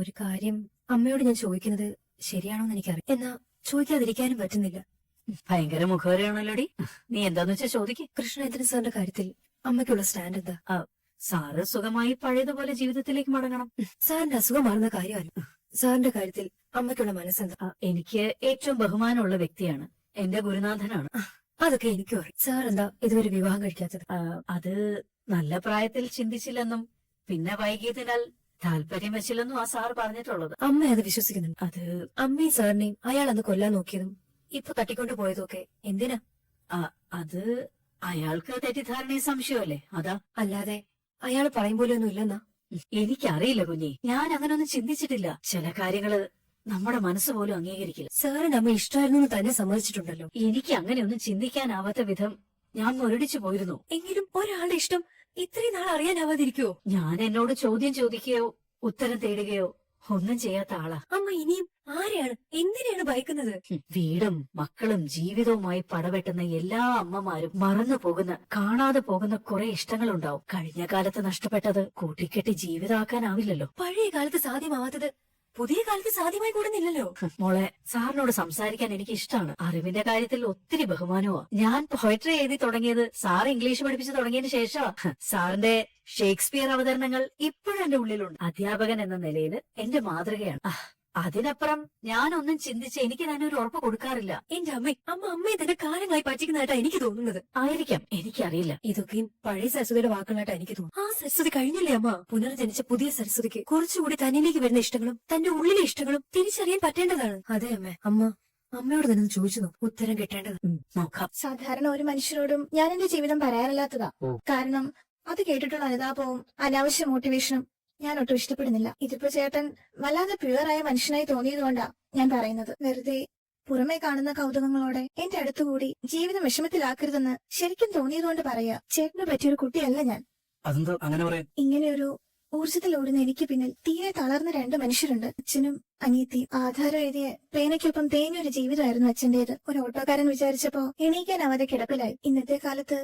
ഒരു കാര്യം അമ്മയോട് ഞാൻ ചോദിക്കുന്നത് ശരിയാണോന്ന് എനിക്കറിയാം. എന്നാ ചോദിക്കാതിരിക്കാനും പറ്റുന്നില്ല. ഭയങ്കര മുഖവരെയാണല്ലോടി. നീ എന്താന്ന് വെച്ചാ ചോദിക്ക്. കൃഷ്ണേന്ദ്രൻ സാറിന്റെ കാര്യത്തിൽ അമ്മയ്ക്കുള്ള സ്റ്റാൻഡ് എന്താ? സാറ് സുഖമായി പഴയതുപോലെ ജീവിതത്തിലേക്ക് മടങ്ങണം. സാറിന്റെ അസുഖം മാറുന്ന കാര്യമല്ല. സാറിന്റെ കാര്യത്തിൽ അമ്മയ്ക്കുള്ള മനസ്സെന്താ? എനിക്ക് ഏറ്റവും ബഹുമാനമുള്ള വ്യക്തിയാണ്. എന്റെ ഗുരുനാഥനാണ്. അതൊക്കെ എനിക്കും അറിയാം. സാർ എന്താ ഇതുവരെ വിവാഹം കഴിക്കാത്തത്? അത് നല്ല പ്രായത്തിൽ ചിന്തിച്ചില്ലെന്നും പിന്നെ വൈകിയതിനാൽ താല്പര്യം വെച്ചില്ലെന്നും ആ സാറ് പറഞ്ഞിട്ടുള്ളത്. അമ്മ അത് വിശ്വസിക്കുന്നുണ്ട്. അത് അമ്മയും സാറിനെയും അയാൾ അന്ന് കൊല്ലാൻ നോക്കിയതും ഇപ്പൊ തട്ടിക്കൊണ്ടു പോയതൊക്കെ എന്തിനാ? അത് അയാൾക്ക് തെറ്റിദ്ധാരണയും സംശയമല്ലേ, അതാ. അല്ലാതെ അയാൾ പറയും പോലെ ഒന്നും ഇല്ലെന്നാ? എനിക്കറിയില്ല കുഞ്ഞി, ഞാൻ അങ്ങനൊന്നും ചിന്തിച്ചിട്ടില്ല. ചില കാര്യങ്ങള് നമ്മുടെ മനസ്സ് പോലും അംഗീകരിക്കില്ല. സാറിന് അമ്മ ഇഷ്ടമായിരുന്നു എന്ന് തന്നെ സമ്മതിച്ചിട്ടുണ്ടല്ലോ. എനിക്ക് അങ്ങനെയൊന്നും ചിന്തിക്കാനാവാത്ത വിധം ഞാൻ മുരടിച്ചു പോയിരുന്നു. എങ്കിലും ഒരാളുടെ ഇഷ്ടം ഇത്രയും നാൾ അറിയാനാവാതിരിക്കുവോ? ഞാൻ എന്നോട് ചോദ്യം ചോദിക്കുകയോ ഉത്തരം തേടുകയോ ഒന്നും ചെയ്യാത്ത ആളാ. അമ്മ ഇനിയും ആരെയാണ് എന്തിനാണ് ഭയക്കുന്നത്? വീടും മക്കളും ജീവിതവുമായി പടവെട്ടുന്ന എല്ലാ അമ്മമാരും മറന്നു പോകുന്ന, കാണാതെ പോകുന്ന കുറെ ഇഷ്ടങ്ങളുണ്ടാവും. കഴിഞ്ഞ കാലത്ത് നഷ്ടപ്പെട്ടത് കൂട്ടിക്കെട്ടി ജീവിതമാക്കാനാവില്ലല്ലോ. പഴയ കാലത്ത് സാധ്യമാവാത്തത് പുതിയ കാലത്ത് സാധ്യമായി കൂടുന്നില്ലല്ലോ. മോളെ, സാറിനോട് സംസാരിക്കാൻ എനിക്ക് ഇഷ്ടമാണ്. അറിവിന്റെ കാര്യത്തിൽ ഒത്തിരി ബഹുമാനമാ. ഞാൻ പോയട്രി എഴുതി തുടങ്ങിയത് സാർ ഇംഗ്ലീഷ് പഠിപ്പിച്ചു തുടങ്ങിയതിന് ശേഷമാ. സാറിന്റെ ഷേക്സ്പിയർ അവതരണങ്ങൾ ഇപ്പോഴും എന്റെ ഉള്ളിലുണ്ട്. അധ്യാപകൻ എന്ന നിലയിൽ എന്റെ മാതൃകയാണ്. അതിനപ്പുറം ഞാനൊന്നും ചിന്തിച്ച് എനിക്ക് തന്നെ ഒരു ഉറപ്പ് കൊടുക്കാറില്ല. എന്റെ അമ്മയെ തന്നെ കാലങ്ങളായി പറ്റിക്കുന്നതായിട്ടാ എനിക്ക് തോന്നുന്നത്. ആയിരിക്കാം, എനിക്കറിയില്ല. ഇതൊക്കെയും പഴയ സരസ്വതിയുടെ വാക്കുകളായിട്ടാ എനിക്ക് തോന്നുന്നു. ആ സരസ്വതി കഴിഞ്ഞില്ലേ അമ്മ? പുനർജനിച്ച പുതിയ സരസ്വതിക്ക് കുറച്ചുകൂടി തന്നിലേക്ക് വരുന്ന ഇഷ്ടങ്ങളും തന്റെ ഉള്ളിലെ ഇഷ്ടങ്ങളും തിരിച്ചറിയാൻ പറ്റേണ്ടതാണ്. അതെ അമ്മയോട് തന്നെ ചോദിച്ചു ഉത്തരം കിട്ടേണ്ടത്. നോക്കാം. സാധാരണ ഒരു മനുഷ്യരോടും ഞാൻ എന്റെ ജീവിതം പറയാറില്ലാത്തതാ. കാരണം അത് കേട്ടിട്ടുള്ള അനുതാപവും അനാവശ്യ മോട്ടിവേഷനും ഞാൻ ഒട്ടും ഇഷ്ടപ്പെടുന്നില്ല. ഇതിപ്പോ ചേട്ടൻ വല്ലാതെ പ്യുവറായ മനുഷ്യനായി തോന്നിയതുകൊണ്ടാ ഞാൻ പറയുന്നത്. വെറുതെ പുറമേ കാണുന്ന കൗതുകങ്ങളോടെ എന്റെ അടുത്തുകൂടി ജീവിതം വിഷമത്തിലാക്കരുതെന്ന് ശരിക്കും തോന്നിയതുകൊണ്ട് പറയാ. ചേട്ടന് പറ്റിയൊരു കുട്ടിയല്ല ഞാൻ. ഇങ്ങനെയൊരു ഊർജ്ജത്തിലോടുന്ന എനിക്ക് പിന്നിൽ തീരെ തളർന്ന രണ്ട് മനുഷ്യരുണ്ട്. അച്ഛനും അനിയത്തി. ആധാരം എഴുതിയ പേനയ്ക്കൊപ്പം തേഞ്ഞൊരു ജീവിതമായിരുന്നു അച്ഛന്റേത്. ഒരു ഓട്ടോക്കാരൻ വിചാരിച്ചപ്പോ എണീക്കാനാവാതെ കിടപ്പിലായി. ഇന്നത്തെ കാലത്ത്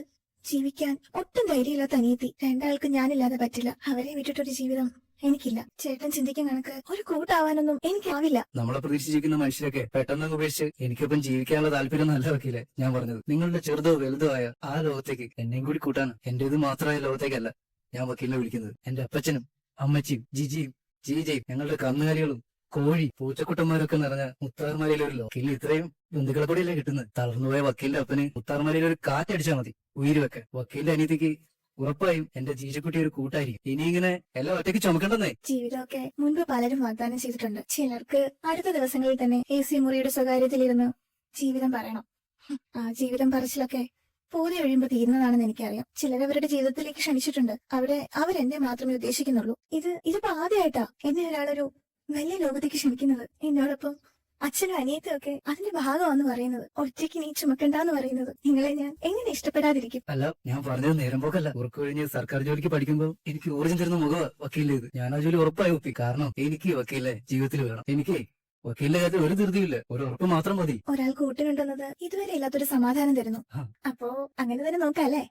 ജീവിക്കാൻ ഒട്ടും ധൈര്യമില്ലാത്ത അനിയത്തി. രണ്ടാൾക്ക് ഞാനില്ലാതെ പറ്റില്ല. അവരെ വിട്ടിട്ടൊരു ജീവിതം എനിക്കില്ല. ചേട്ടൻ ചിന്തിക്കാൻ കണക്ക് ഒരു കൂട്ടാവാനൊന്നും എനിക്കാവില്ല. നമ്മളെ പ്രതീക്ഷിച്ചിരിക്കുന്ന മനുഷ്യരൊക്കെ പെട്ടെന്ന് ഉപേക്ഷിച്ച് എനിക്കൊപ്പം ജീവിക്കാനുള്ള താല്പര്യം നല്ല വക്കീലെ ഞാൻ പറഞ്ഞത്. നിങ്ങളുടെ ചെറുതോ വലുതോ ആയ ആ ലോകത്തേക്ക് എന്നെയും കൂടി കൂട്ടാണ്. എന്റേത് മാത്രമായ ലോകത്തേക്കല്ല ഞാൻ വക്കീലിനെ വിളിക്കുന്നത്. എന്റെ അപ്പച്ചനും അമ്മച്ചിയും ജിജിയും ജീജയും ഞങ്ങളുടെ കന്നുകാലികളും കോഴി പൂച്ചക്കുട്ടന്മാരൊക്കെ നിറഞ്ഞ മുത്താർമാരിയിലൊരു വക്കീലിന് ഇത്രയും ബന്ധുക്കളെ കൂടിയല്ലേ കിട്ടുന്നത്. തളർന്നുപോയ വക്കീലിന്റെ അപ്പന് മുത്താർമാരിയിൽ ഒരു കാറ്റടിച്ചാൽ മതി ഉയിര് വെക്കാൻ. വക്കീലിന്റെ അനിയത്തിക്ക് ഉറപ്പായും എന്റെ ജീജക്കുട്ടി ഒരു കൂട്ടായിരിക്കും. ഇനി ഇങ്ങനെ എല്ലാം ഒറ്റയ്ക്ക് ചുമക്കണ്ടെന്നേ. ജീവിതമൊക്കെ മുൻപ് പലരും വാഗ്ദാനം ചെയ്തിട്ടുണ്ട്. ചിലർക്ക് അടുത്ത ദിവസങ്ങളിൽ തന്നെ AC മുറിയുടെ സ്വകാര്യത്തിലിരുന്ന് ജീവിതം പറയണം. ആ ജീവിതം പറച്ചിലൊക്കെ പോതി ഒഴിയുമ്പോ തീരുന്നതാണെന്ന് എനിക്കറിയാം. ചിലരവരുടെ ജീവിതത്തിലേക്ക് ക്ഷണിച്ചിട്ടുണ്ട്. അവിടെ അവരെന്നെ മാത്രമേ ഉദ്ദേശിക്കുന്നുള്ളൂ. ഇതിപ്പോ ആദ്യമായിട്ടാ എന്നെ ഒരാളൊരു വലിയ ലോകത്തേക്ക് ക്ഷണിക്കുന്നത്. എന്നോടൊപ്പം അച്ഛനും അനിയത്തും ഒക്കെ അതിന്റെ ഭാഗമാണെന്ന് പറയുന്നത്. ഒറ്റയ്ക്ക് നീ ചുമക്കണ്ടെന്ന് പറയുന്നത്. നിങ്ങളെ ഞാൻ എങ്ങനെ ഇഷ്ടപ്പെടാതിരിക്കും? അല്ല, ഞാൻ പറഞ്ഞത് നേരം പോക്കല്ല. ഉറക്കു കഴിഞ്ഞ് സർക്കാർ ജോലിക്ക് പഠിക്കുമ്പോ എനിക്ക് ഊർജ്ജം തരുന്ന മുഖം വക്കീലിലേത്. ഞാൻ ആ ജോലി ഉറപ്പായി ഒപ്പി. കാരണം എനിക്ക് വക്കീലിനെ ജീവിതത്തിൽ വേണം. എനിക്ക് വക്കീലിന്റെ കാര്യത്തിൽ ഒരു ധൃതിയില്ല, ഒരു ഉറപ്പ് മാത്രം മതി. ഒരാൾ കൂട്ടിനുണ്ടെന്നത് ഇതുവരെ ഇല്ലാത്തൊരു സമാധാനം തരുന്നു. അപ്പോ അങ്ങനെ തന്നെ നോക്കാല്ലേ?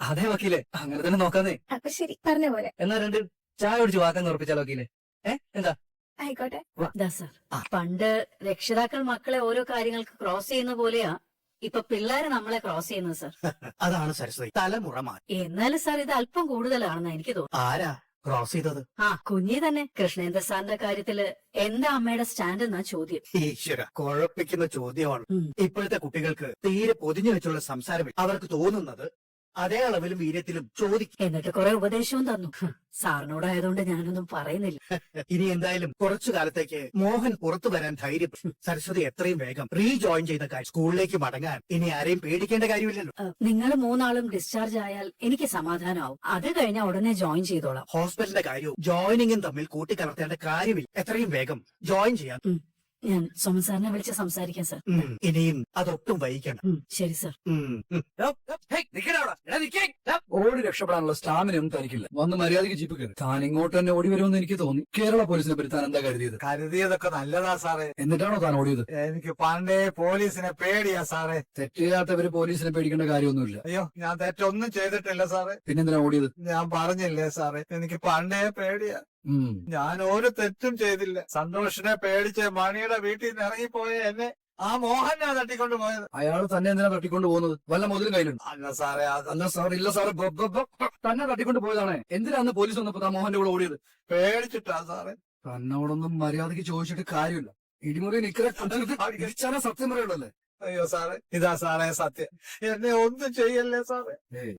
അതെ വക്കീലെ, അങ്ങനെ തന്നെ നോക്കാന്നേ. അപ്പൊ ശരി, പറഞ്ഞ പോലെ. എന്നാ രണ്ട് ചായ കുടിച്ച് വാക്കാൻ ഉറപ്പിച്ചാലോ വക്കീലെ? എന്താ? ആയിക്കോട്ടെ. പണ്ട് രക്ഷിതാക്കൾ മക്കളെ ഓരോ കാര്യങ്ങൾക്ക് ക്രോസ് ചെയ്യുന്ന പോലെയാ ഇപ്പൊ പിള്ളേര് നമ്മളെ ക്രോസ് ചെയ്യുന്നത് സാർ. അതാണ് സരസ്വതി, തലമുറ മാറി. എന്നാലും സാർ ഇത് അല്പം കൂടുതലാണെന്ന് എനിക്ക് തോന്നുന്നു. ആരാ ക്രോസ് ചെയ്തത്? കുഞ്ഞി തന്നെ. കൃഷ്ണേന്ദ്ര സാറിന്റെ കാര്യത്തില് എന്താ അമ്മയുടെ സ്റ്റാൻഡ് എന്നാ ചോദ്യം. ഈശ്വര, കുഴപ്പിക്കുന്ന ചോദ്യമാണ്. ഇപ്പോഴത്തെ കുട്ടികൾക്ക് തീരെ പൊതിഞ്ഞു വെച്ചുള്ള സംസാരം. അവർക്ക് തോന്നുന്നത് അതേ അളവിലും വീര്യത്തിലും ചോദിക്കും. എന്നിട്ട് കുറെ ഉപദേശവും തന്നു. സാറിനോടായതുകൊണ്ട് ഞാനൊന്നും പറയുന്നില്ല. ഇനി എന്തായാലും കുറച്ചു കാലത്തേക്ക് മോഹൻ പുറത്തു വരാൻ ധൈര്യം. സരസ്വതി എത്രയും വേഗം റീജോയിൻ ചെയ്ത കാര്യം സ്കൂളിലേക്ക് മടങ്ങാൻ ഇനി ആരെയും പേടിക്കേണ്ട കാര്യമില്ലല്ലോ. നിങ്ങൾ മൂന്നാളും ഡിസ്ചാർജ് ആയാൽ എനിക്ക് സമാധാനമാവും. അത് കഴിഞ്ഞാൽ ഉടനെ ജോയിൻ ചെയ്തോളാം. ഹോസ്പിറ്റലിന്റെ കാര്യവും ജോയിനിങ്ങും തമ്മിൽ കൂട്ടിക്കലർത്തേണ്ട കാര്യമില്ല. എത്രയും വേഗം ജോയിൻ ചെയ്യാം. ഞാൻ സോമൻ സാറിനെ വിളിച്ച് സംസാരിക്കാം സാർ. ഇനിയും അതൊട്ടും വൈകിക്കണം. ശരി സാർ. ഓടി രക്ഷപ്പെടാനുള്ള സ്റ്റാമിനൊന്നും തനിക്കില്ല. വന്ന് മര്യാദയ്ക്ക് ജീപ്പ് കയറി. താൻ ഇങ്ങോട്ട് തന്നെ ഓടി വരുമെന്ന് എനിക്ക് തോന്നി. കേരള പോലീസിനെ പറ്റി താൻ എന്താ കരുതിയത്? കരുതിയതൊക്കെ നല്ലതാ സാറേ. എന്നിട്ടാണോ താൻ ഓടിയത്? എനിക്ക് പണ്ടേ പോലീസിനെ പേടിയാ സാറേ. തെറ്റില്ലാത്തവര് പോലീസിനെ പേടിക്കേണ്ട കാര്യമൊന്നുമില്ല. അയ്യോ, ഞാൻ തെറ്റൊന്നും ചെയ്തിട്ടില്ല സാറേ. പിന്നെന്തിനാ ഓടിയത്? ഞാൻ പറഞ്ഞില്ലേ സാറേ, എനിക്ക് പണ്ടേ പേടിയാ. ഞാൻ ഒരു തെറ്റും ചെയ്തില്ല. സന്തോഷിനെ പേടിച്ച് മണിയുടെ വീട്ടിൽ നിന്ന് ഇറങ്ങിപ്പോയ എന്നെ ആ മോഹനാ തട്ടിക്കൊണ്ട് പോയത്. അയാൾ തന്നെ എന്തിനാ തട്ടിക്കൊണ്ട് പോകുന്നത്? വല്ല മുതലും കയ്യിലുണ്ട്? അല്ല സാറേ, അല്ല സാർ, ഇല്ല സാറ്, തന്നെ തട്ടിക്കൊണ്ട് പോയതാണ്. എന്തിനാന്ന് പോലീസ് വന്നപ്പോ താ മോഹന്റെ കൂടെ ഓടിയത്? പേടിച്ചിട്ടാ സാറേ. തന്നോടൊന്നും മര്യാദയ്ക്ക് ചോദിച്ചിട്ട് കാര്യമില്ല. ഇടിമുറി നിൽക്കുന്ന സത്യം പറയുള്ളല്ലേ? അയ്യോ സാറേ, ഇതാ സാറേ സത്യം. എന്നെ ഒന്നും ചെയ്യല്ലേ സാറേ.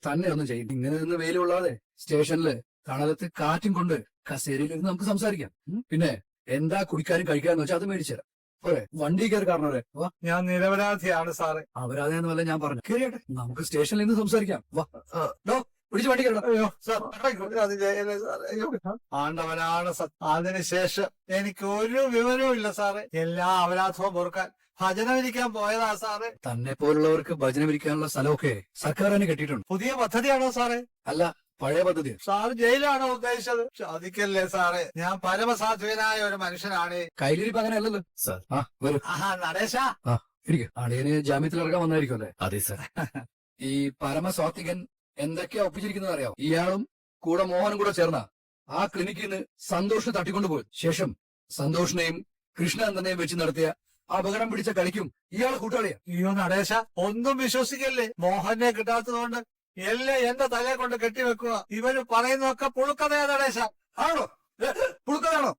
തന്നെ ഒന്നും ചെയ്യും. ഇങ്ങനെ നിന്ന് വെയിലുള്ളാതെ സ്റ്റേഷനില് തണലത്ത് കാറ്റും കൊണ്ട് കസേരയിലിരുന്ന് നമുക്ക് സംസാരിക്കാം. പിന്നെ എന്താ കുടിക്കാനും കഴിക്കാന്ന് വെച്ചാൽ അത് മേടിച്ചു തരാം. പോരെ, വണ്ടി കയറി കാരണവരെ വാ. ഞാൻ നിരപരാധിയാണ് സാറേ. അപരാധമെന്നല്ല ഞാൻ പറഞ്ഞു. കേറിയാട്ടെ, നമുക്ക് സ്റ്റേഷനിൽ നിന്ന് സംസാരിക്കാം. വാ. പിടിച്ച് വണ്ടി കയറണം. അയ്യോ സാർ, അത് ചെയ്യല്ലേ സാറേ. അയ്യോ, ആണ്ടവനാണ് അതിനുശേഷം എനിക്ക് ഒരു വിവരവും ഇല്ല സാറേ. എല്ലാ അപരാധവും പൊറുക്കാൻ ഭജനമിരിക്കാൻ പോയതാ സാറേ. തന്നെ പോലുള്ളവർക്ക് ഭജനം ഇരിക്കാനുള്ള സ്ഥലമൊക്കെ സർക്കാർ തന്നെ കെട്ടിയിട്ടുണ്ട്. പുതിയ പദ്ധതിയാണോ സാറേ? അല്ല, പഴയ പദ്ധതി. സാർ ജയിലാണോ ഉദ്ദേശിച്ചത്? സാധിക്കല്ലേ സാറേ, ഞാൻ പരമസാധ്വനായ ഒരു മനുഷ്യനാണ്. കയ്യിലിരിപ്പ് അങ്ങനെ അല്ലല്ലോ സാർ. ആ വരൂ. ആഹാ, നടേശ. ഇരിക്കും. അളിയന് ജാമ്യത്തിൽ ഇറങ്ങാൻ വന്നായിരിക്കും അല്ലേ? അതെ സാർ. ഈ പരമസ്വാത്വികൻ എന്തൊക്കെയാ ഒപ്പിച്ചിരിക്കുന്നത് അറിയാം. ഇയാളും കൂടെ മോഹനും കൂടെ ചേർന്ന ആ ക്ലിനിക്കിൽ നിന്ന് സന്തോഷിനെ തട്ടിക്കൊണ്ടുപോയി. ശേഷം സന്തോഷിനെയും കൃഷ്ണനന്ദനെയും വെച്ച് നടത്തിയ അപകടം പിടിച്ച കളിക്കും ഇയാളെ കൂട്ടാളിയാ. അയ്യോ നടേശ, ഒന്നും വിശ്വസിക്കല്ലേ. മോഹനെ കിട്ടാത്തതുകൊണ്ട് എല്ലാം എന്റെ തലയെ കൊണ്ട് കെട്ടിവെക്കുക. ഇവര് പറയുന്നതൊക്കെ പുഴുക്കഥയാ നടേശ. ആണോ? പുഴുക്കതാണോ?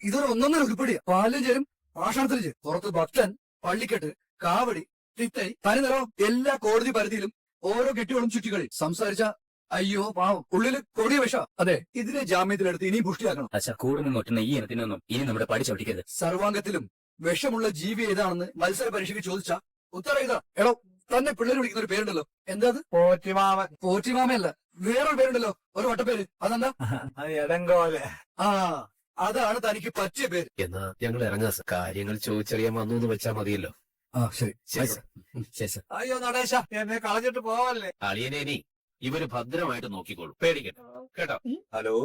ഇതൊരു ഒന്നൊന്നര ഉരുപ്പടിയാ. പാലിലും ചേരും, ഭാഷണത്തിലും ചേരും. പുറത്ത് ഭക്തൻ, പള്ളിക്കെട്ട്, കാവടി, തിത്തൈ, തനിനിറോ എല്ലാ കോടതി പരിധിയിലും ഓരോ കെട്ടികളും ചുറ്റിക്കളി. സംസാരിച്ച അയ്യോ പാവം, ഉള്ളില് കൊടിയ വിഷ. അതെ, ഇതിനെ ജാമ്യത്തിലെടുത്ത് ഇനിയും പുഷ്ടിയാക്കണം. അച്ഛാ, കൂടുതൽ ഒറ്റുന്ന ഈ ഇനത്തിനൊന്നും ഇനി നമ്മുടെ പഠിച്ചു പഠിക്കരുത്. സർവാംഗത്തിലും വിഷമുള്ള ജീവി ഏതാണെന്ന് മത്സര പരീക്ഷയ്ക്ക് ചോദിച്ച ഉത്തരം ഇതാ. എടോ, തന്നെ പിള്ളേർ വിളിക്കുന്ന ഒരു പേരുണ്ടല്ലോ. എന്താ അത്? പോറ്റിമാമൻ. പോറ്റിമാമയല്ല, വേറൊരു പേരുണ്ടല്ലോ, ഒരു വട്ടപ്പേര്. അതെന്താ? അത് എടങ്കോലെ. ആ, അതാണ് തനിക്ക് പറ്റിയ പേര്. എന്നാ ഞങ്ങൾ ഇറങ്ങാം സർ. കാര്യങ്ങൾ ചോദിച്ചറിയാൻ വന്നു എന്ന് വെച്ചാൽ മതിയല്ലോ. ആ ശരി. ശരി സർ. ശരി സർ. അയ്യോ നടേശ, എന്നെ കളഞ്ഞിട്ട് പോവല്ലേ. അളിയനെ ഇനി ഇവര് ഭദ്രമായിട്ട് നോക്കിക്കോളൂ, പേടിക്കണ്ട കേട്ടോ. ഹലോ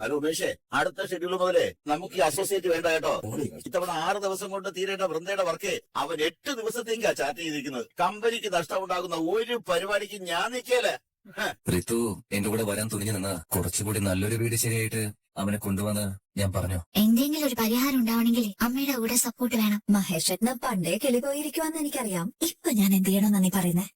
ഹലോ ഉമേഷേ, അടുത്ത ഷെഡ്യൂൾ മുതലേ നമുക്ക് ഈ അസോസിയേറ്റ് വേണ്ട കേട്ടോ. ഇത്തവണ 6 ദിവസം കൊണ്ട് തീരേണ്ട വൃന്ദയുടെ വർക്ക് അവൻ 8 ദിവസത്തേക്കാ ചാറ്റ് ചെയ്തിരിക്കുന്നത്. കമ്പനിക്ക് നഷ്ടമുണ്ടാകുന്ന ഒരു പരിപാടിക്ക് ഞാൻ നിൽക്കല്ലേ. ഋതു എന്റെ കൂടെ വരാൻ തുനിഞ്ഞു നിന്ന് കുറച്ചുകൂടി നല്ലൊരു വീട് ശരിയായിട്ട് അവനെ കൊണ്ടുവന്ന് ഞാൻ പറഞ്ഞു. എന്തെങ്കിലും ഒരു പരിഹാരം ഉണ്ടാവണമെങ്കിൽ അമ്മയുടെ കൂടെ സപ്പോർട്ട് വേണം. മഹേഷേട്ടന് പണ്ടേ കിളി പോയിരിക്കുവാന്ന് എനിക്കറിയാം. ഇപ്പൊ ഞാൻ എന്ത് ചെയ്യണമെന്നാ നീ പറയുന്നത്?